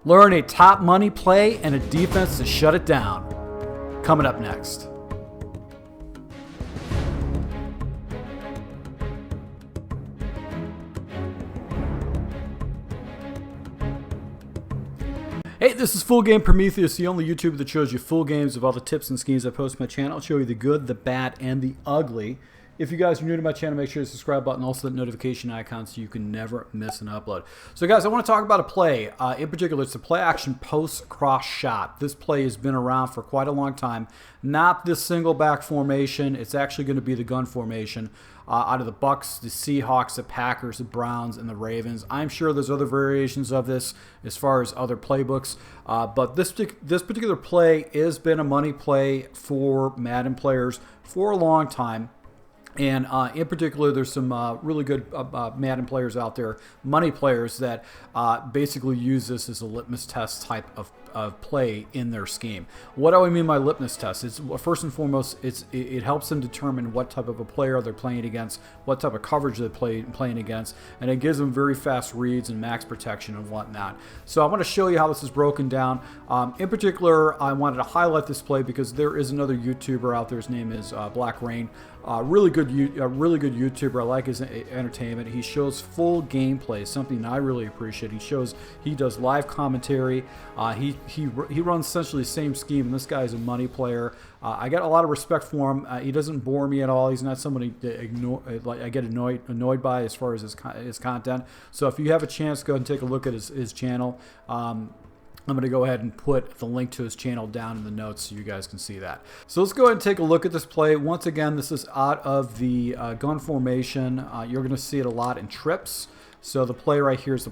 Learn a top money play and a defense to shut it down. Coming up next. Hey, this is Full Game Prometheus, the only YouTuber that shows you full games of all the tips and schemes I post on my channel. I'll show you the good, the bad, and the ugly. If you guys are new to my channel, make sure to subscribe button, also that notification icon so you can never miss an upload. So guys, I want to talk about a play. In particular, it's the play action post cross shot. This play has been around for quite a long time. Not this single back formation. It's actually going to be the gun formation out of the Bucks, the Seahawks, the Packers, the Browns, and the Ravens. I'm sure there's other variations of this as far as other playbooks, but this particular play has been a money play for Madden players for a long time. And in particular, there's some really good Madden players out there, money players, that basically use this as a litmus test type of play in their scheme. What do I mean by litmus test? It's first and foremost, it helps them determine what type of a player they're playing against, what type of coverage they're playing against, and it gives them very fast reads and max protection and whatnot. So I want to show you how this is broken down. In particular, I wanted to highlight this play because there is another YouTuber out there. His name is Blackreign. Really good YouTuber. I like his entertainment. He shows full gameplay, something I really appreciate. He does live commentary. He runs essentially the same scheme. And this guy is a money player. I got a lot of respect for him. He doesn't bore me at all. He's not somebody to ignore. Like I get annoyed by as far as his content. So if you have a chance, go ahead and take a look at his channel. I'm going to go ahead and put the link to his channel down in the notes so you guys can see that. So let's go ahead and take a look at this play. Once again, this is out of the gun formation. You're going to see it a lot in trips. So the play right here is the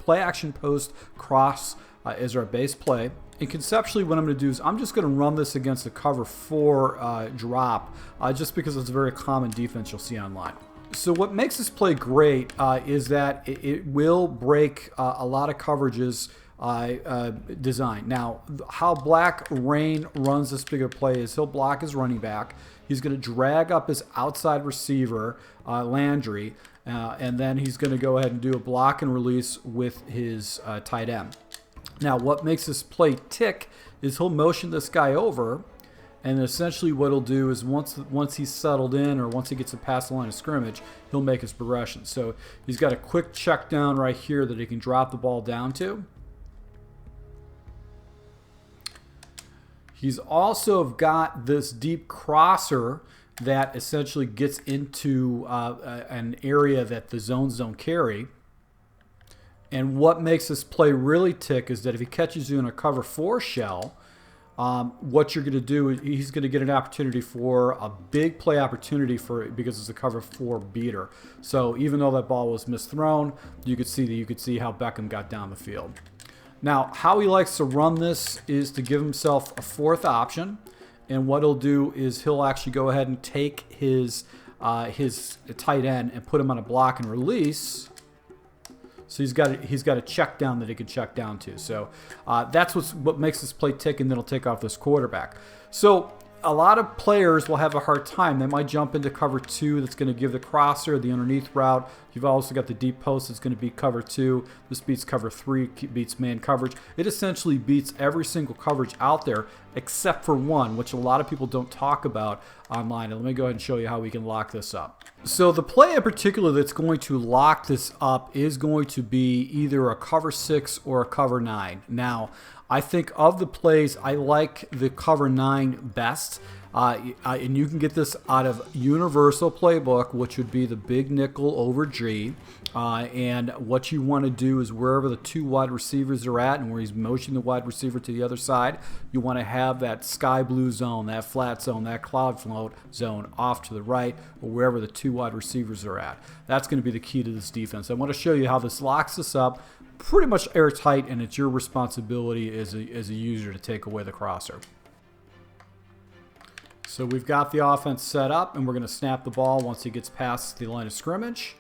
play action post cross is our base play. And conceptually, what I'm going to do is I'm just going to run this against the cover 4 drop, just because it's a very common defense you'll see online. So what makes this play great is that it will break a lot of coverages design. Now, how Blackreign runs this bigger play is he'll block his running back. He's going to drag up his outside receiver, Landry, and then he's going to go ahead and do a block and release with his tight end. Now, what makes this play tick is he'll motion this guy over. And essentially what he'll do is once he's settled in, or once he gets past the line of scrimmage, he'll make his progression. So he's got a quick check down right here that he can drop the ball down to. He's also got this deep crosser that essentially gets into an area that the zones don't carry. And what makes this play really tick is that if he catches you in a cover 4 shell, what you're going to do is he's going to get an opportunity for a big play opportunity because it's a cover 4 beater. So even though that ball was misthrown, you could see how Beckham got down the field. Now, how he likes to run this is to give himself a 4th option, and what he'll do is he'll actually go ahead and take his tight end and put him on a block and release. So he's got a check down that he can check down to. So that's what makes this play tick, and then he'll take off this quarterback. So a lot of players will have a hard time. They might jump into cover 2 that's going to give the crosser, the underneath route. You've also got the deep post that's going to be cover 2. This beats cover 3, beats man coverage. It essentially beats every single coverage out there except for one, which a lot of people don't talk about online. And let me go ahead and show you how we can lock this up. So the play in particular that's going to lock this up is going to be either a cover 6 or a cover 9. Now, I think of the plays, I like the cover 9 best. And you can get this out of Universal Playbook, which would be the big nickel over G. And what you want to do is wherever the 2 wide receivers are at and where he's motioning the wide receiver to the other side, you want to have that sky blue zone, that flat zone, that cloud float zone off to the right, or wherever the 2 wide receivers are at. That's going to be the key to this defense. I want to show you how this locks us up pretty much airtight, and it's your responsibility as a user to take away the crosser. So we've got the offense set up, and we're going to snap the ball once he gets past the line of scrimmage.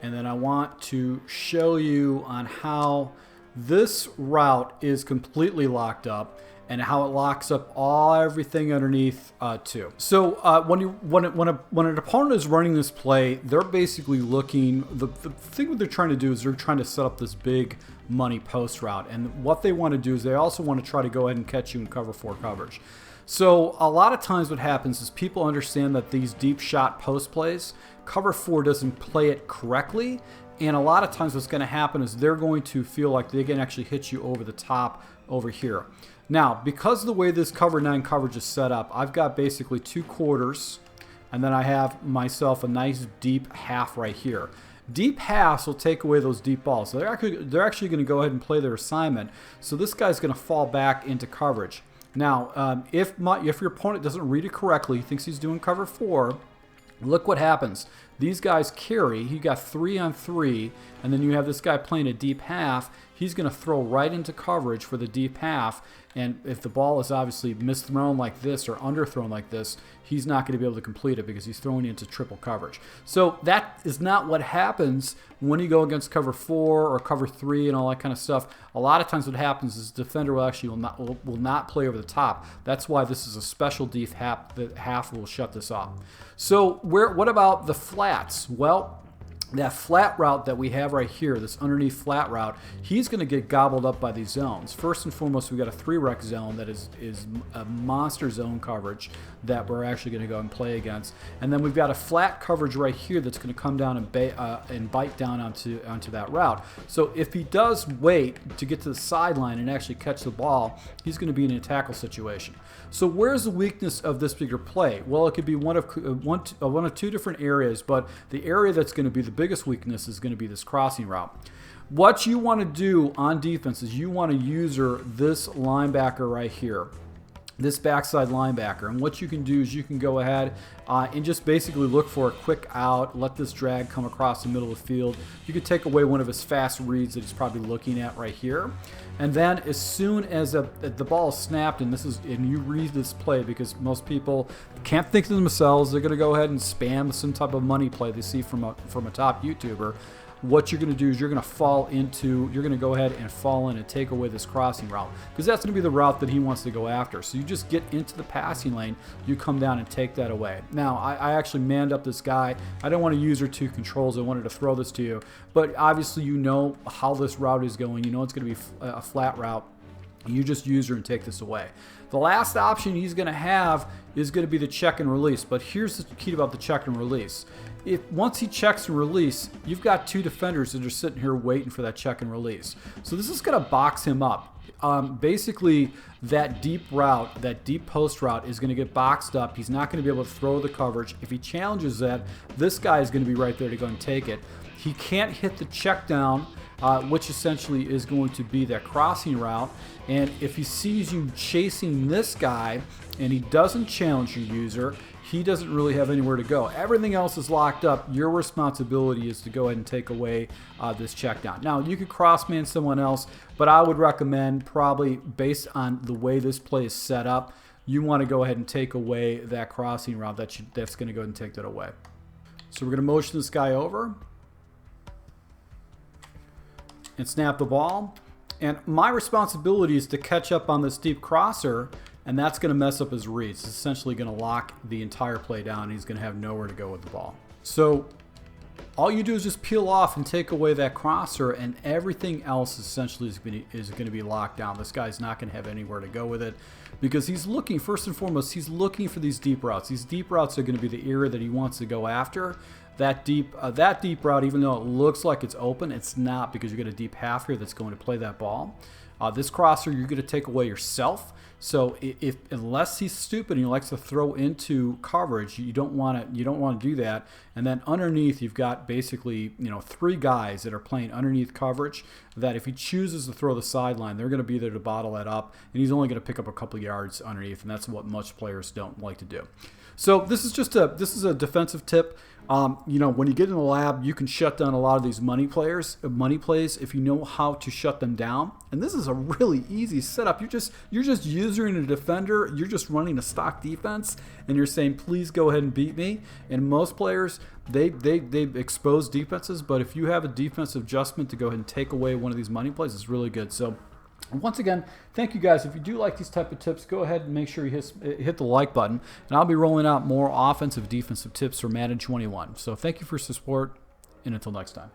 And then I want to show you on how this route is completely locked up. and how it locks up everything underneath too. So when an opponent is running this play, they're basically looking. The thing what they're trying to do is they're trying to set up this big money post route, and what they want to do is they also want to try to go ahead and catch you in cover 4 coverage. So a lot of times what happens is people understand that these deep shot post plays, cover 4 doesn't play it correctly, and a lot of times what's going to happen is they're going to feel like they can actually hit you over the top over here. Now, because of the way this cover 9 coverage is set up, I've got basically 2 quarters, and then I have myself a nice deep half right here. Deep halves will take away those deep balls. So they're actually going to go ahead and play their assignment. So this guy's going to fall back into coverage. Now, if your opponent doesn't read it correctly, he thinks he's doing cover 4, look what happens. These guys carry. He got 3 on 3, and then you have this guy playing a deep half. He's going to throw right into coverage for the deep half, and if the ball is obviously misthrown like this or underthrown like this, he's not going to be able to complete it because he's throwing into triple coverage. So that is not what happens when you go against cover 4 or cover 3 and all that kind of stuff. A lot of times what happens is the defender will not play over the top. That's why this is a special deep half. The half will shut this off. So what about the flats? Well, that flat route that we have right here, this underneath flat route, he's going to get gobbled up by these zones. First and foremost, we've got a 3-rec zone that is a monster zone coverage that we're actually going to go and play against. And then we've got a flat coverage right here that's going to come down and bite down onto that route. So if he does wait to get to the sideline and actually catch the ball, he's going to be in a tackle situation. So where's the weakness of this bigger play? Well, it could be one of 2 different areas, but the area that's going to be the biggest weakness is going to be this crossing route. What you want to do on defense is you want to user this linebacker right here, this backside linebacker, and what you can do is you can go ahead and just basically look for a quick out, let this drag come across the middle of the field. You could take away one of his fast reads that he's probably looking at right here, and then as soon as the ball is snapped, and you read this play, because most people can't think to themselves, they're going to go ahead and spam some type of money play they see from a top YouTuber. What you're going to do is you're going to go ahead and fall in and take away this crossing route, because that's going to be the route that he wants to go after. So you just get into the passing lane, you come down and take that away. Now, I actually manned up this guy. I don't want to use 2 controls. I wanted to throw this to you, but obviously you know how this route is going. You know it's going to be a flat route. You just use her and take this away. The last option he's going to have is going to be the check and release. But here's the key about the check and release. Once he checks and release, you've got 2 defenders that are sitting here waiting for that check and release. So this is going to box him up. Basically, that deep route, that deep post route is going to get boxed up. He's not going to be able to throw the coverage. If he challenges that, this guy is going to be right there to go and take it. He can't hit the check down, which essentially is going to be that crossing route. And if he sees you chasing this guy and he doesn't challenge your user, he doesn't really have anywhere to go. Everything else is locked up. Your responsibility is to go ahead and take away this check down. Now, you could cross-man someone else, but I would recommend, probably based on the way this play is set up, you want to go ahead and take away that crossing route. That's going to go ahead and take that away. So we're going to motion this guy over and snap the ball. And my responsibility is to catch up on this deep crosser, and that's going to mess up his reads. It's essentially going to lock the entire play down, and he's going to have nowhere to go with the ball. So all you do is just peel off and take away that crosser, and everything else essentially is going to be locked down. This guy's not going to have anywhere to go with it, because he's looking, first and foremost, he's looking for these deep routes. These deep routes are going to be the area that he wants to go after. That deep route, even though it looks like it's open, it's not, because you get a deep half here that's going to play that ball. This crosser you're going to take away yourself. So unless he's stupid and he likes to throw into coverage, you don't want to do that. And then underneath, you've got basically 3 guys that are playing underneath coverage, that if he chooses to throw the sideline, they're going to be there to bottle that up, and he's only going to pick up a couple yards underneath, and that's what most players don't like to do. So this is a defensive tip. When you get in the lab, you can shut down a lot of these money plays if you know how to shut them down. And this is a really easy setup. You're just using a defender. You're just running a stock defense, and you're saying, please go ahead and beat me. And most players, they expose defenses, but if you have a defensive adjustment to go ahead and take away one of these money plays, it's really good. So And once again, thank you guys. If you do like these type of tips, go ahead and make sure you hit the like button. And I'll be rolling out more offensive, defensive tips for Madden 21. So thank you for your support, and until next time.